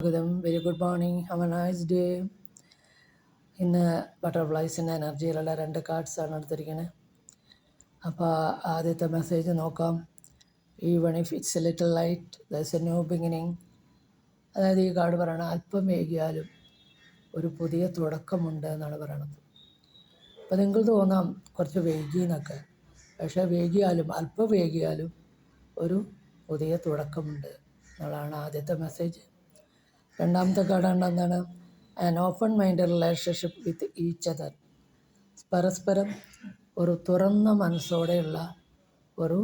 Very good morning, have A nice day. ഇന്ന് ബട്ടർഫ്ലൈസിൻ്റെ എനർജിയിലുള്ള 2 കാർഡ്സാണ് എടുത്തിരിക്കുന്നത്. അപ്പോൾ ആദ്യത്തെ മെസ്സേജ് നോക്കാം. Even if it's A little light ദർസ് എ ന്യൂ ബിഗിനിങ്. അതായത് ഈ കാർഡ് പറയണത് അല്പം വൈകിയാലും ഒരു പുതിയ തുടക്കമുണ്ട് എന്നാണ് പറയണത്. അപ്പോൾ നിങ്ങൾക്ക് തോന്നാം കുറച്ച് വൈകി എന്നൊക്കെ, പക്ഷേ വൈകിയാലും അല്പം വൈകിയാലും ഒരു പുതിയ തുടക്കമുണ്ട് എന്നുള്ളതാണ് ആദ്യത്തെ മെസ്സേജ്. രണ്ടാമത്തെ കാർഡാണ് എന്താണ്, an open mind relationship with each other. പരസ്പരം ഒരു തുറന്ന മനസ്സോടെയുള്ള ഒരു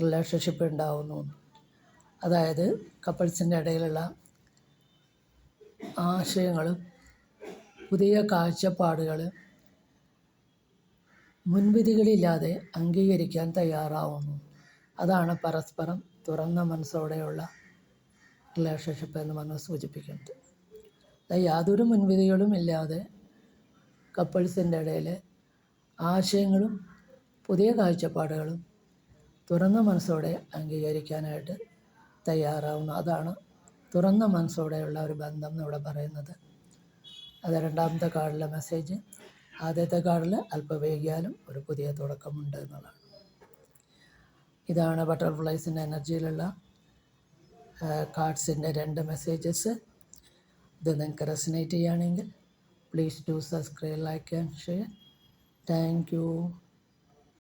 റിലേഷൻഷിപ്പ് ഉണ്ടാവുന്നു. അതായത് കപ്പിൾസിൻ്റെ ഇടയിലുള്ള ആശയങ്ങളും പുതിയ കാഴ്ചപ്പാടുകൾ മുൻവിധികളില്ലാതെ അംഗീകരിക്കാൻ തയ്യാറാവുന്നു. അതാണ് പരസ്പരം തുറന്ന മനസ്സോടെയുള്ള റിലേഷൻഷിപ്പ് എന്ന് പറഞ്ഞ് സൂചിപ്പിക്കുന്നത്. യാതൊരു മുൻവിധികളും ഇല്ലാതെ കപ്പിൾസിൻ്റെ ഇടയിൽ ആശയങ്ങളും പുതിയ കാഴ്ചപ്പാടുകളും തുറന്ന മനസ്സോടെ അംഗീകരിക്കാനായിട്ട് തയ്യാറാവുന്നു. അതാണ് തുറന്ന മനസ്സോടെയുള്ള ഒരു ബന്ധം എന്നിവിടെ പറയുന്നത്. അത് രണ്ടാമത്തെ കാർഡിലെ മെസ്സേജ്. ആദ്യത്തെ കാർഡിൽ അല്പം വൈകിയാലും ഒരു പുതിയ തുടക്കമുണ്ട് എന്നുള്ളതാണ്. ഇതാണ് ബട്ടർഫ്ലൈസിൻ്റെ എനർജിയിലുള്ള കാർഡ്സിൻ്റെ 2 മെസ്സേജസ്. ഇത് നിങ്ങൾക്ക് റെസനേറ്റ് ചെയ്യുകയാണെങ്കിൽ please do subscribe, like and share. Thank you.